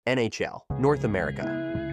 NHL, North America.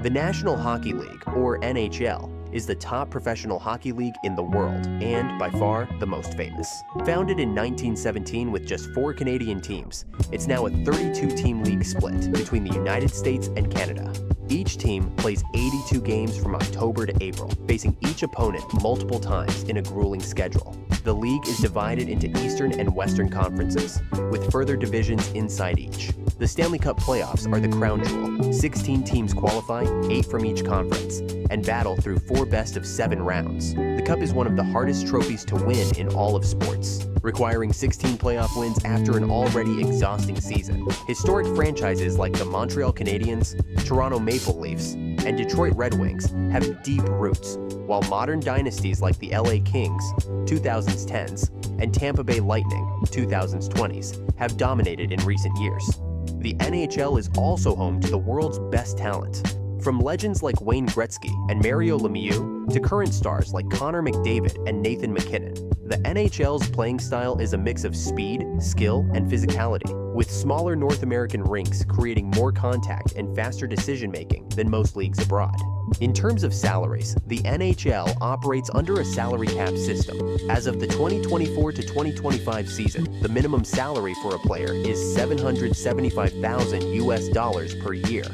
The National Hockey League, or NHL, is the top professional hockey league in the world and, by far, the most famous. Founded in 1917 with just 4 Canadian teams, it's now a 32-team league split between the United States and Canada. Each team plays 82 games from October to April, facing each opponent multiple times in a grueling schedule. The league is divided into Eastern and Western conferences, with further divisions inside each. The Stanley Cup playoffs are the crown jewel. 16 teams qualify, 8 from each conference, and battle through 4 best-of-7 rounds. The Cup is one of the hardest trophies to win in all of sports, requiring 16 playoff wins after an already exhausting season. Historic franchises like the Montreal Canadiens, Toronto Maple Leafs, and Detroit Red Wings have deep roots, while modern dynasties like the LA Kings, 2010s, and Tampa Bay Lightning, 2020s, have dominated in recent years. The NHL is also home to the world's best talent. From legends like Wayne Gretzky and Mario Lemieux to current stars like Connor McDavid and Nathan MacKinnon, the NHL's playing style is a mix of speed, skill, and physicality, with smaller North American rinks creating more contact and faster decision-making than most leagues abroad. In terms of salaries, the NHL operates under a salary cap system. As of the 2024 to 2025 season, the minimum salary for a player is $775,000 per year,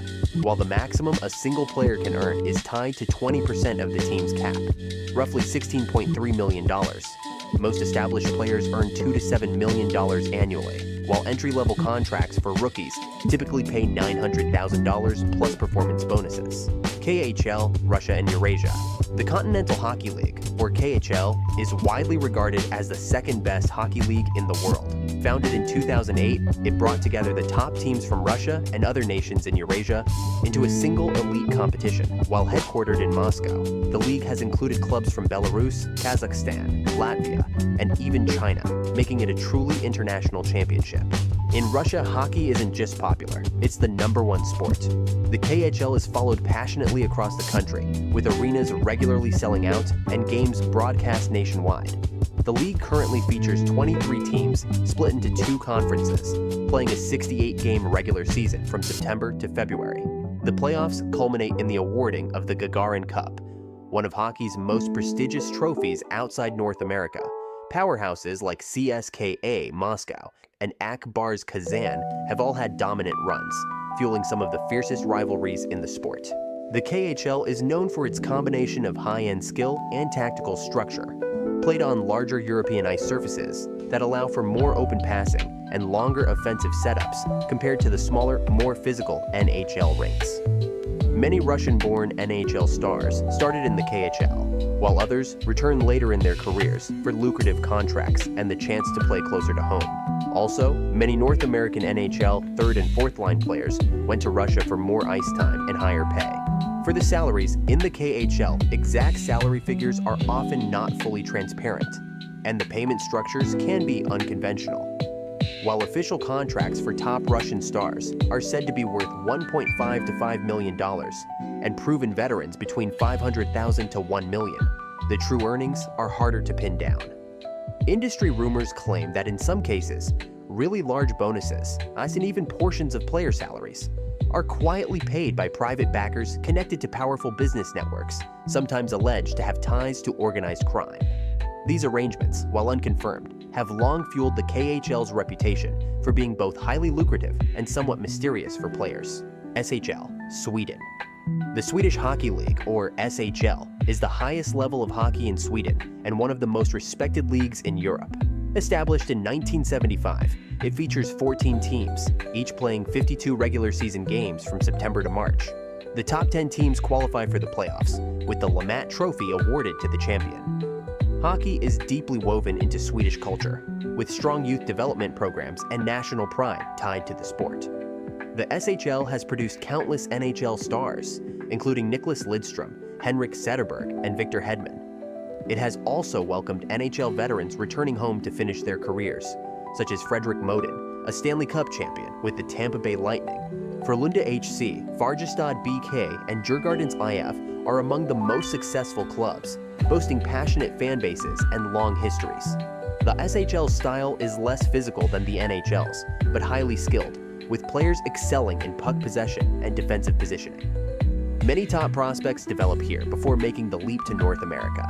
while the maximum a single player can earn is tied to 20% of the team's cap, roughly $16.3 million. Most established players earn $2 to $7 million annually, while entry-level contracts for rookies typically pay $900,000 plus performance bonuses. KHL, Russia and Eurasia. The Continental Hockey League, or KHL, is widely regarded as the second-best hockey league in the world. Founded in 2008, it brought together the top teams from Russia and other nations in Eurasia into a single elite competition. While headquartered in Moscow, the league has included clubs from Belarus, Kazakhstan, Latvia, and even China, making it a truly international championship. In Russia, hockey isn't just popular, it's the #1 sport. The KHL is followed passionately across the country, with arenas regularly selling out and games broadcast nationwide. The league currently features 23 teams split into 2 conferences, playing a 68-game regular season from September to February. The playoffs culminate in the awarding of the Gagarin Cup, one of hockey's most prestigious trophies outside North America. Powerhouses like CSKA Moscow and AK Bars Kazan have all had dominant runs, fueling some of the fiercest rivalries in the sport. The KHL is known for its combination of high-end skill and tactical structure, played on larger European ice surfaces that allow for more open passing and longer offensive setups compared to the smaller, more physical NHL rinks. Many Russian-born NHL stars started in the KHL, while others returned later in their careers for lucrative contracts and the chance to play closer to home. Also, many North American NHL 3rd and 4th line players went to Russia for more ice time and higher pay. For the salaries in the KHL, exact salary figures are often not fully transparent, and the payment structures can be unconventional. While official contracts for top Russian stars are said to be worth $1.5 to $5 million, and proven veterans between $500,000 to $1 million, the true earnings are harder to pin down. Industry rumors claim that in some cases, really large bonuses, as in even portions of player salaries, are quietly paid by private backers connected to powerful business networks, sometimes alleged to have ties to organized crime. These arrangements, while unconfirmed, have long fueled the KHL's reputation for being both highly lucrative and somewhat mysterious for players. SHL, Sweden. The Swedish Hockey League, or SHL, is the highest level of hockey in Sweden and one of the most respected leagues in Europe. Established in 1975, it features 14 teams, each playing 52 regular season games from September to March. The top 10 teams qualify for the playoffs, with the Lamat Trophy awarded to the champion. Hockey is deeply woven into Swedish culture, with strong youth development programs and national pride tied to the sport. The SHL has produced countless NHL stars, including Nicklas Lidstrom, Henrik Zetterberg, and Victor Hedman. It has also welcomed NHL veterans returning home to finish their careers, such as Frederick Moden, a Stanley Cup champion with the Tampa Bay Lightning. Frölunda HC, Farjestad BK, and Djurgårdens IF are among the most successful clubs, boasting passionate fan bases and long histories. The SHL style is less physical than the NHL's, but highly skilled, with players excelling in puck possession and defensive positioning. Many top prospects develop here before making the leap to North America.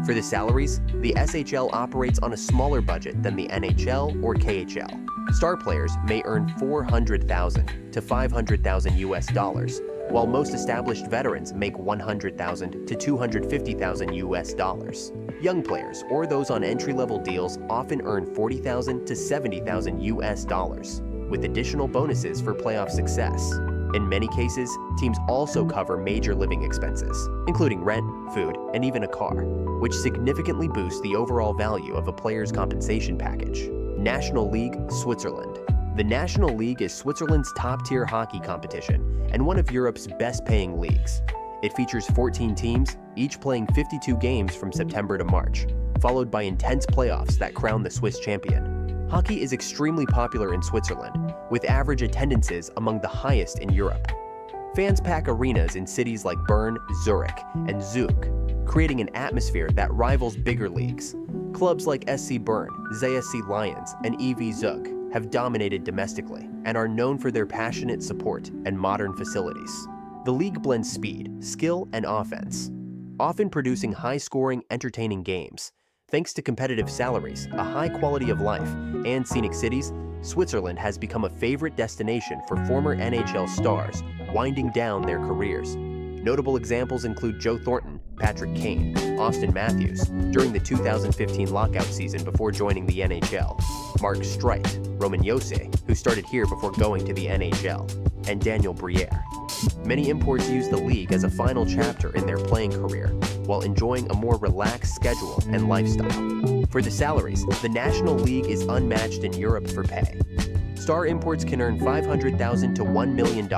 For the salaries, the SHL operates on a smaller budget than the NHL or KHL. Star players may earn $400,000 to $500,000 US, while most established veterans make $100,000 to $250,000 US. Young players or those on entry-level deals often earn $40,000 to $70,000 US, with additional bonuses for playoff success. In many cases, teams also cover major living expenses, including rent, food, and even a car, which significantly boosts the overall value of a player's compensation package. National League, Switzerland. The National League is Switzerland's top-tier hockey competition and one of Europe's best-paying leagues. It features 14 teams, each playing 52 games from September to March, followed by intense playoffs that crown the Swiss champion. Hockey is extremely popular in Switzerland, with average attendances among the highest in Europe. Fans pack arenas in cities like Bern, Zurich, and Zug, creating an atmosphere that rivals bigger leagues. Clubs like SC Bern, ZSC Lions, and EV Zug have dominated domestically and are known for their passionate support and modern facilities. The league blends speed, skill, and offense, often producing high-scoring, entertaining games. Thanks to competitive salaries, a high quality of life, and scenic cities, Switzerland has become a favorite destination for former NHL stars winding down their careers. Notable examples include Joe Thornton, Patrick Kane, Austin Matthews during the 2015 lockout season before joining the NHL, Mark Streit, Roman Josi, who started here before going to the NHL, and Daniel Briere. Many imports use the league as a final chapter in their playing career, while enjoying a more relaxed schedule and lifestyle. For the salaries, the National League is unmatched in Europe for pay. Star imports can earn $500,000 to $1 million.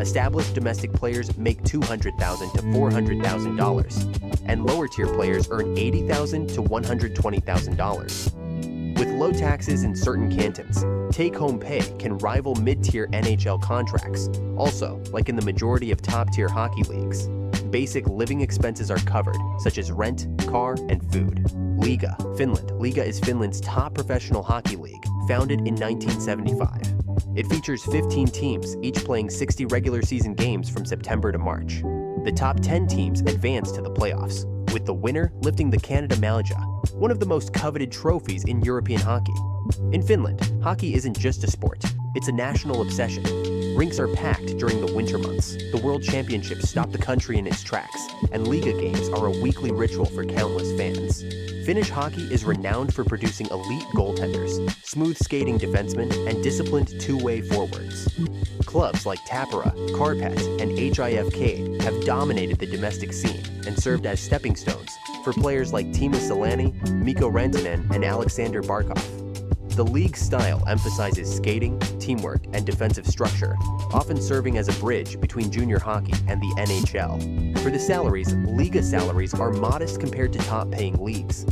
Established domestic players make $200,000 to $400,000, and lower-tier players earn $80,000 to $120,000. With low taxes in certain cantons, take-home pay can rival mid-tier NHL contracts. Also, like in the majority of top-tier hockey leagues, basic living expenses are covered, such as rent, car, and food. Liga, Finland. Liga is Finland's top professional hockey league, founded in 1975. It features 15 teams, each playing 60 regular season games from September to March. The top 10 teams advance to the playoffs, with the winner lifting the Canada Malja, one of the most coveted trophies in European hockey. In Finland, hockey isn't just a sport, it's a national obsession. Rinks are packed during the winter months, the World Championships stop the country in its tracks, and Liga games are a weekly ritual for countless fans. Finnish hockey is renowned for producing elite goaltenders, smooth skating defensemen, and disciplined two-way forwards. Clubs like Tappara, Kärpät, and HIFK have dominated the domestic scene and served as stepping stones for players like Timo Selänne, Mikko Rantanen, and Alexander Barkov. The league's style emphasizes skating, teamwork, and defensive structure, often serving as a bridge between junior hockey and the NHL. For the salaries, Liga salaries are modest compared to top-paying leagues.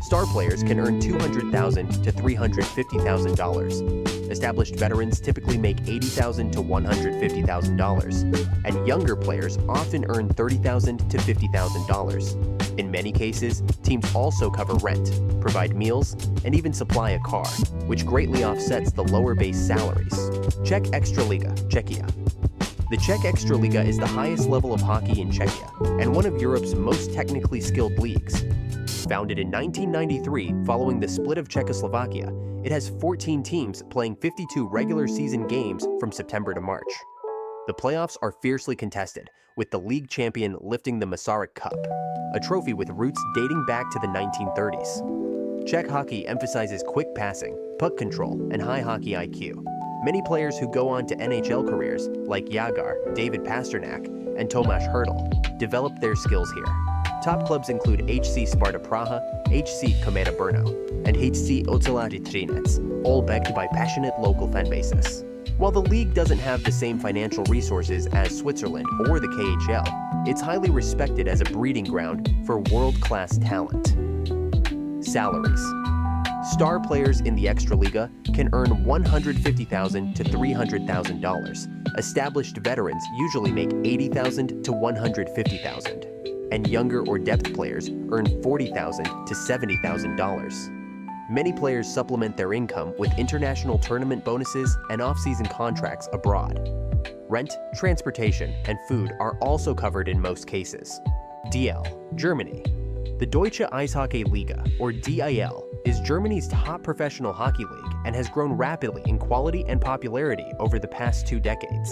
Star players can earn $200,000 to $350,000. Established veterans typically make $80,000 to $150,000, and younger players often earn $30,000 to $50,000. In many cases, teams also cover rent, provide meals, and even supply a car, which greatly offsets the lower base salaries. Czech Extraliga, Czechia. The Czech Extraliga is the highest level of hockey in Czechia, and one of Europe's most technically skilled leagues. Founded in 1993 following the split of Czechoslovakia, it has 14 teams playing 52 regular season games from September to March. The playoffs are fiercely contested, with the league champion lifting the Masaryk Cup, a trophy with roots dating back to the 1930s. Czech hockey emphasizes quick passing, puck control, and high hockey IQ. Many players who go on to NHL careers, like Jágr, David Pastrnak, and Tomáš Hertl, develop their skills here. Top clubs include HC Sparta Praha, HC Kometa Brno, and HC Oceloti Třinec, all backed by passionate local fan bases. While the league doesn't have the same financial resources as Switzerland or the KHL, it's highly respected as a breeding ground for world-class talent. Salaries. Star players in the Extraliga can earn $150,000 to $300,000. Established veterans usually make $80,000 to $150,000, and younger or depth players earn $40,000 to $70,000. Many players supplement their income with international tournament bonuses and off-season contracts abroad. Rent, transportation, and food are also covered in most cases. DL, Germany. The Deutsche Eishockey Liga, or DIL, is Germany's top professional hockey league and has grown rapidly in quality and popularity over the past 2 decades.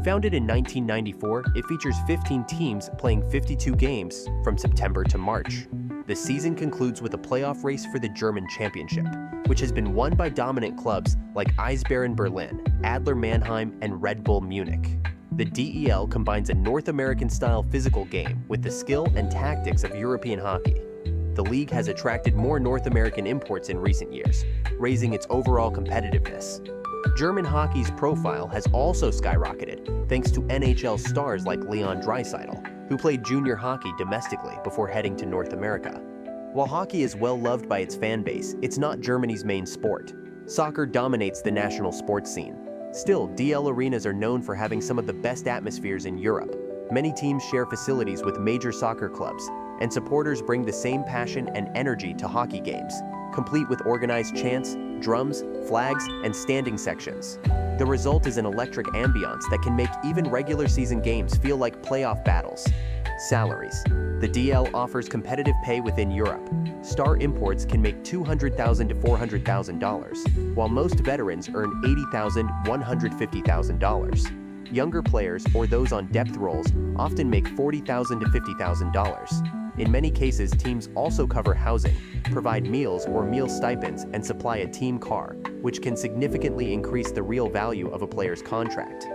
Founded in 1994, it features 15 teams playing 52 games from September to March. The season concludes with a playoff race for the German championship, which has been won by dominant clubs like Eisbären Berlin, Adler Mannheim, and Red Bull Munich. The DEL combines a North American-style physical game with the skill and tactics of European hockey. The league has attracted more North American imports in recent years, raising its overall competitiveness. German hockey's profile has also skyrocketed thanks to NHL stars like Leon Draisaitl, who played junior hockey domestically before heading to North America. While hockey is well loved by its fan base, it's not Germany's main sport. Soccer dominates the national sports scene. Still, DL arenas are known for having some of the best atmospheres in Europe. Many teams share facilities with major soccer clubs, and supporters bring the same passion and energy to hockey games, complete with organized chants, drums, flags, and standing sections. The result is an electric ambiance that can make even regular season games feel like playoff battles. Salaries. The DL offers competitive pay within Europe. Star imports can make $200,000 to $400,000, while most veterans earn $80,000 to $150,000. Younger players or those on depth roles often make $40,000 to $50,000. In many cases, teams also cover housing, provide meals or meal stipends, and supply a team car, which can significantly increase the real value of a player's contract.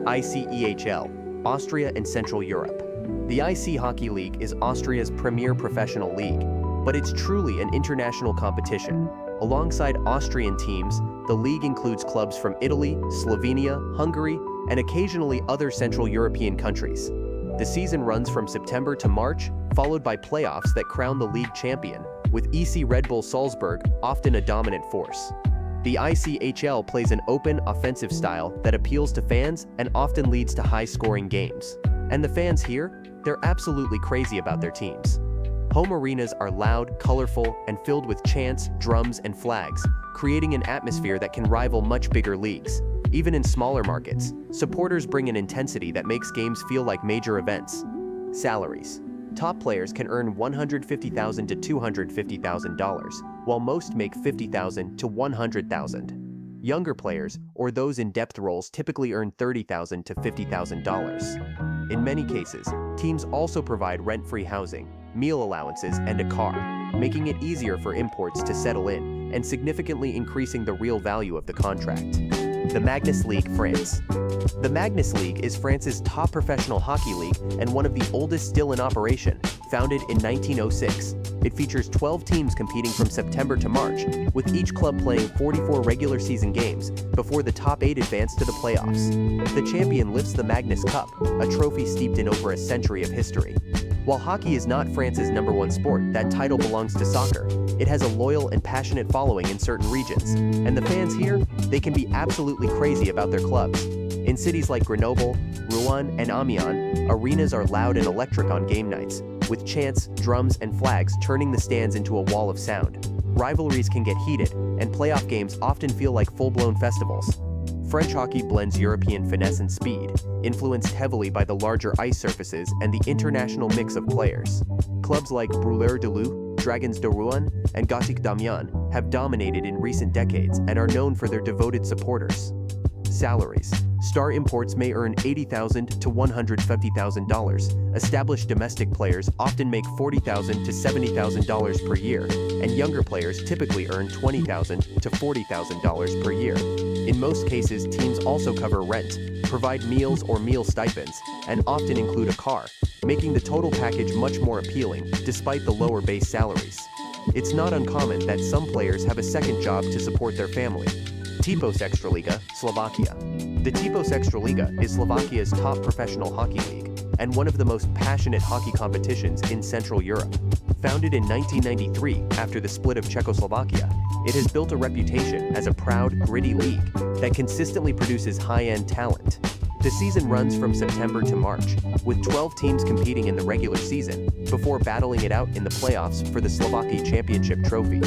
ICEHL, Austria and Central Europe. The IC Hockey League is Austria's premier professional league, but it's truly an international competition. Alongside Austrian teams, the league includes clubs from Italy, Slovenia, Hungary, and occasionally other Central European countries. The season runs from September to March, followed by playoffs that crown the league champion, with EC Red Bull Salzburg often a dominant force. The ICHL plays an open, offensive style that appeals to fans and often leads to high-scoring games. And the fans here, they're absolutely crazy about their teams. Home arenas are loud, colorful, and filled with chants, drums, and flags, creating an atmosphere that can rival much bigger leagues. Even in smaller markets, supporters bring an intensity that makes games feel like major events. Salaries. Top players can earn $150,000 to $250,000, while most make $50,000 to $100,000. Younger players, or those in depth roles, typically earn $30,000 to $50,000. In many cases, teams also provide rent-free housing, meal allowances, and a car, making it easier for imports to settle in and significantly increasing the real value of the contract. The Magnus League, France. The Magnus League is France's top professional hockey league and one of the oldest still in operation, founded in 1906. It features 12 teams competing from September to March, with each club playing 44 regular season games before the top 8 advance to the playoffs. The champion lifts the Magnus Cup, a trophy steeped in over a century of history. While hockey is not France's #1 sport, that title belongs to soccer. It has a loyal and passionate following in certain regions, and the fans here, they can be absolutely crazy about their clubs. In cities like Grenoble, Rouen, and Amiens, arenas are loud and electric on game nights, with chants, drums, and flags turning the stands into a wall of sound. Rivalries can get heated, and playoff games often feel like full-blown festivals. French hockey blends European finesse and speed, influenced heavily by the larger ice surfaces and the international mix of players. Clubs like Brûleurs de Loup, Dragons de Rouen, and Gothic d'Amiens have dominated in recent decades and are known for their devoted supporters. Salaries. Star imports may earn $80,000 to $150,000. Established domestic players often make $40,000 to $70,000 per year, and younger players typically earn $20,000 to $40,000 per year. In most cases, teams also cover rent, provide meals or meal stipends, and often include a car, making the total package much more appealing, despite the lower base salaries. It's not uncommon that some players have a second job to support their family. Typos Extraliga, Slovakia. The Typos Extraliga is Slovakia's top professional hockey league and one of the most passionate hockey competitions in Central Europe. Founded in 1993 after the split of Czechoslovakia, it has built a reputation as a proud, gritty league that consistently produces high-end talent. The season runs from September to March, with 12 teams competing in the regular season, before battling it out in the playoffs for the Slovakia Championship trophy.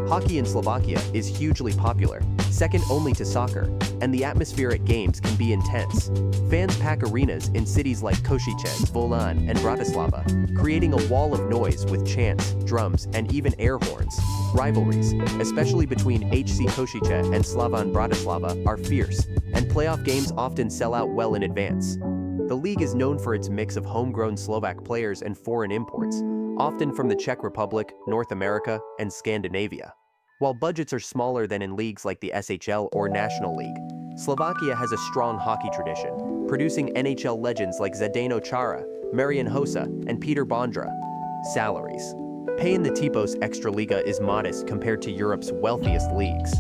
Hockey in Slovakia is hugely popular, second only to soccer, and the atmosphere at games can be intense. Fans pack arenas in cities like Košice, Zvolen, and Bratislava, creating a wall of noise with chants, drums, and even air horns. Rivalries, especially between HC Košice and Slovan Bratislava, are fierce, and playoff games often sell out well in advance. The league is known for its mix of homegrown Slovak players and foreign imports, often from the Czech Republic, North America, and Scandinavia. While budgets are smaller than in leagues like the SHL or National League, Slovakia has a strong hockey tradition, producing NHL legends like Zdeno Chara, Marian Hossa, and Peter Bondra. Salaries. Pay in the Typos Extraliga is modest compared to Europe's wealthiest leagues.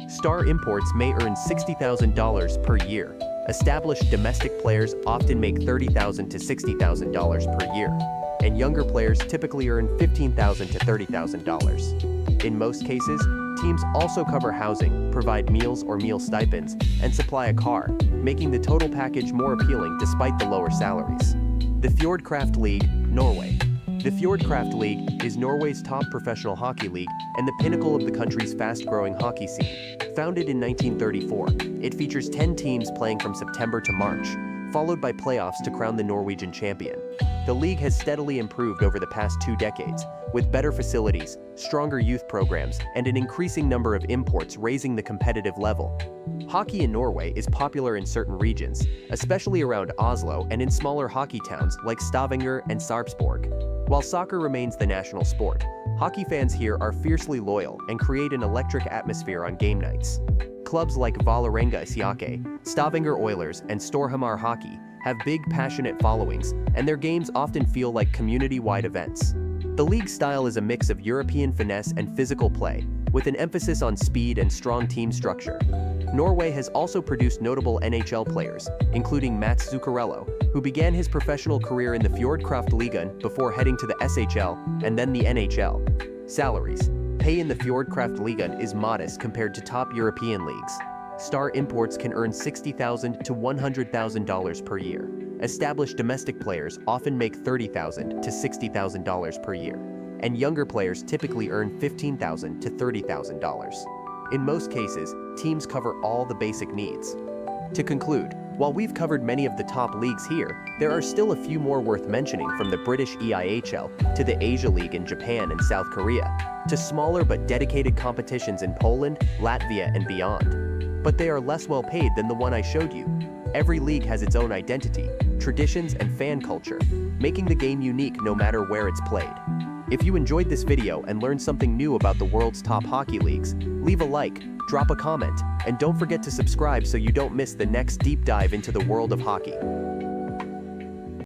Star imports may earn $60,000 per year. Established domestic players often make $30,000 to $60,000 per year, and younger players typically earn $15,000 to $30,000. In most cases, teams also cover housing, provide meals or meal stipends, and supply a car, making the total package more appealing despite the lower salaries. The Fjordkraft League, Norway. The Fjordkraft League is Norway's top professional hockey league and the pinnacle of the country's fast-growing hockey scene. Founded in 1934, it features 10 teams playing from September to March, followed by playoffs to crown the Norwegian champion. The league has steadily improved over the past 2 decades, with better facilities, stronger youth programs, and an increasing number of imports raising the competitive level. Hockey in Norway is popular in certain regions, especially around Oslo and in smaller hockey towns like Stavanger and Sarpsborg. While soccer remains the national sport, hockey fans here are fiercely loyal and create an electric atmosphere on game nights. Clubs like Vålerenga Ishockey, Stavanger Oilers, and Storhamar Hockey have big, passionate followings, and their games often feel like community-wide events. The league style is a mix of European finesse and physical play, with an emphasis on speed and strong team structure. Norway has also produced notable NHL players, including Mats Zuccarello, who began his professional career in the Fjordkraft Liga before heading to the SHL and then the NHL. Salaries. Pay in the Fjordkraft Liga is modest compared to top European leagues. Star imports can earn $60,000 to $100,000 per year. Established domestic players often make $30,000 to $60,000 per year, and younger players typically earn $15,000 to $30,000. In most cases, teams cover all the basic needs. To conclude, while we've covered many of the top leagues here, there are still a few more worth mentioning, from the British EIHL to the Asia League in Japan and South Korea, to smaller but dedicated competitions in Poland, Latvia, and beyond. But they are less well paid than the one I showed you. Every league has its own identity, traditions, and fan culture, making the game unique no matter where it's played. If you enjoyed this video and learned something new about the world's top hockey leagues, leave a like, drop a comment, and don't forget to subscribe so you don't miss the next deep dive into the world of hockey.